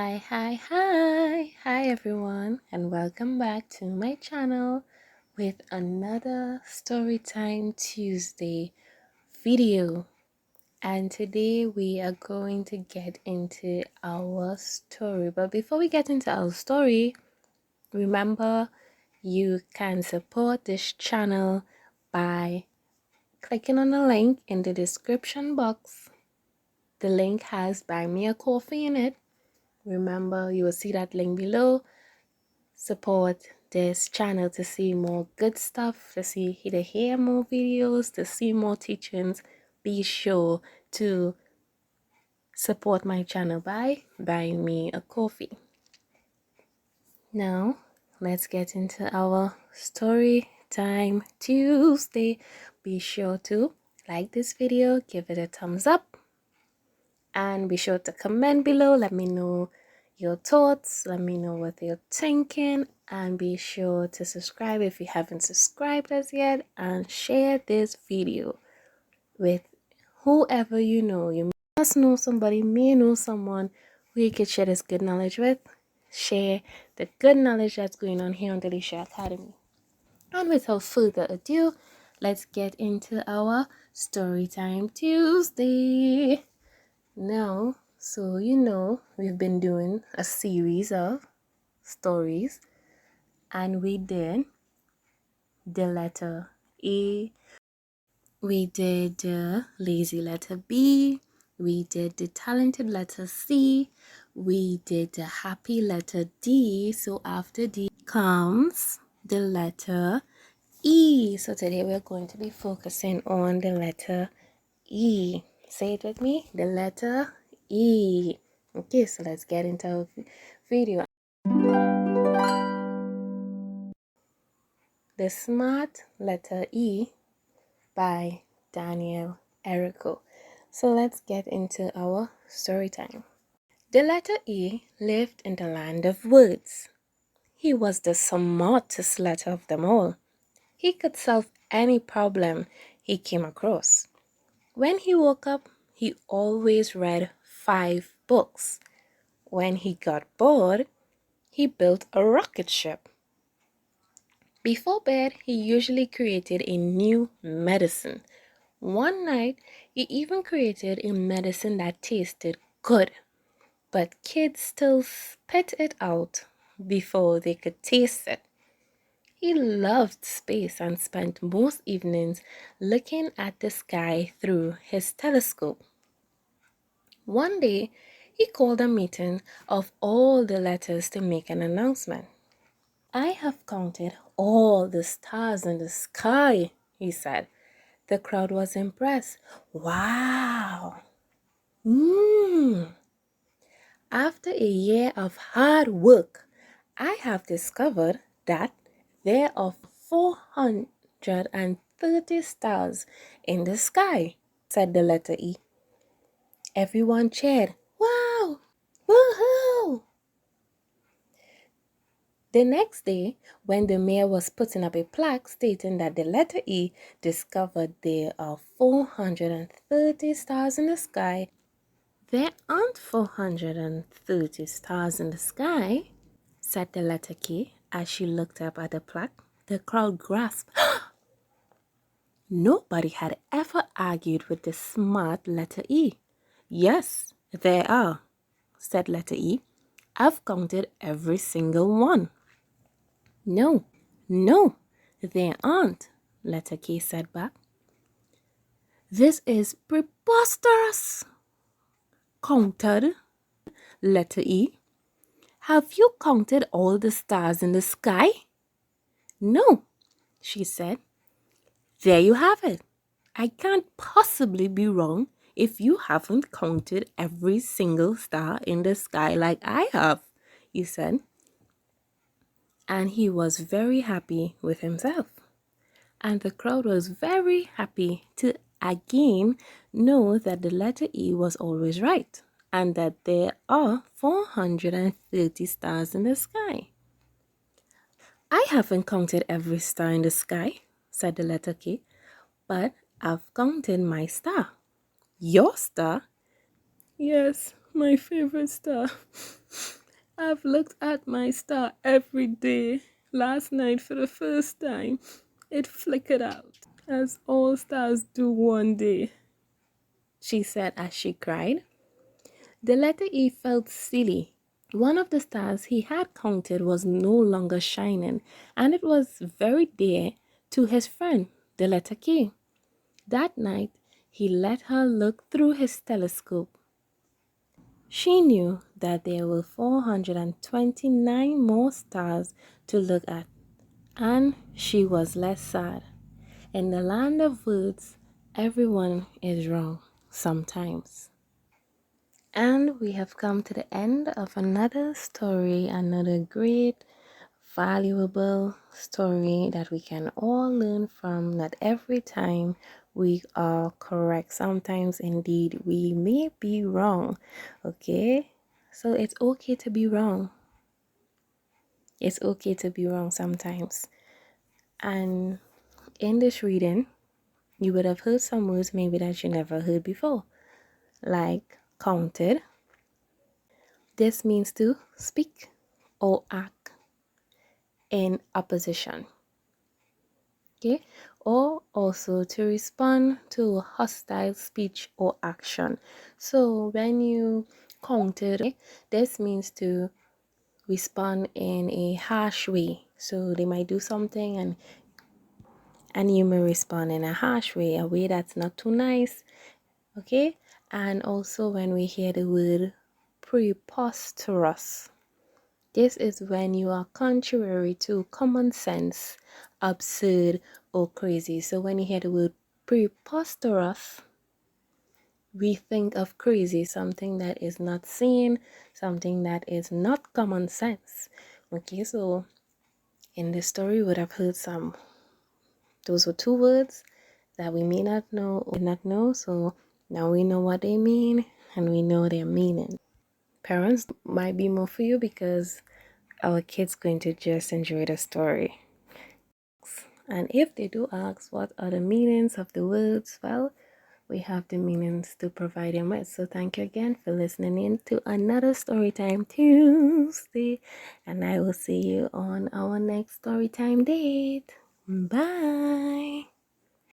Hi everyone, and welcome back to my channel with another Storytime Tuesday video. And today we are going to get into our story. But before we get into our story, remember you can support this channel by clicking on the link in the description box. The link has Buy Me a Coffee in it. Remember, you will see that link below. Support this channel to see more good stuff, to hear more videos, to see more teachings. Be sure to support my channel by buying me a coffee. Now, let's get into our story time Tuesday. Be sure to like this video, give it a thumbs up, and be sure to comment below. Let me know your thoughts, let me know what you're thinking, and be sure to subscribe if you haven't subscribed as yet, and share this video with whoever you know. You must know somebody, may know someone who you could share this good knowledge with. Share the good knowledge that's going on here on Delisha Academy. And without further ado, let's get into our Storytime Tuesday. Now, so we've been doing a series of stories, and we did the letter A, we did the lazy letter B, we did the talented letter C, we did the happy letter D. So after D comes the letter E. So today we're going to be focusing on the letter E. Say it with me, the letter E. Okay, so let's get into our video. The Smart Letter E by Daniel Errico. So let's get into our story time. The letter E lived in the land of words. He was the smartest letter of them all. He could solve any problem he came across. When he woke up, he always read 5 books. When he got bored, he built a rocket ship. Before bed, he usually created a new medicine. One night, he even created a medicine that tasted good, but kids still spit it out before they could taste it. He loved space and spent most evenings looking at the sky through his telescope. One day, he called a meeting of all the letters to make an announcement. "I have counted all the stars in the sky," he said. The crowd was impressed. "Wow! After a year of hard work, I have discovered that there are 430 stars in the sky," said the letter E. Everyone cheered. "Wow! Woohoo!" The next day, when the mayor was putting up a plaque stating that the letter E discovered there are 430 stars in the sky, "There aren't 430 stars in the sky," said the letter K as she looked up at the plaque. The crowd grasped. Nobody had ever argued with the smart letter E. "Yes, there are," said letter E. "I've counted every single one." No, there aren't," letter K said back. "This is preposterous," countered letter E. "Have you counted all the stars in the sky?" "No," she said. "There you have it. I can't possibly be wrong if you haven't counted every single star in the sky like I have," he said. And he was very happy with himself. And the crowd was very happy to again know that the letter E was always right and that there are 430 stars in the sky. "I haven't counted every star in the sky," said the letter K, "but I've counted my star." "Your star?" "Yes, My favorite star. I've looked at my star every day. Last night, for the first time, it flickered out, as all stars do one day, she said as she cried. The letter E felt silly. One of the stars he had counted was no longer shining, and it was very dear to his friend, the letter K. That night, he let her look through his telescope. She knew that there were 429 more stars to look at, and she was less sad. In the land of words, everyone is wrong sometimes. And we have come to the end of another story, another great, valuable story that we can all learn from. Not every time we are correct. Sometimes, indeed, we may be wrong. Okay? So it's okay to be wrong. It's okay to be wrong sometimes. And in this reading, you would have heard some words maybe that you never heard before, like counted. This means to speak or act in opposition. Okay, or also to respond to a hostile speech or action. So when you counted, okay, this means to respond in a harsh way. So they might do something and you may respond in a harsh way, a way that's not too nice. Okay, and also when we hear the word preposterous, this is when you are contrary to common sense, absurd, or crazy. So when you hear the word preposterous, we think of crazy, something that is not seen, something that is not common sense. Okay, so in this story, we would have heard those were two words that we may not know or not know. So now we know what they mean and we know their meaning. Parents might be more for you because our kids going to just enjoy the story. And if they do ask what are the meanings of the words, well, we have the meanings to provide them with. So thank you again for listening in to another Storytime Tuesday. And I will see you on our next Storytime date. Bye.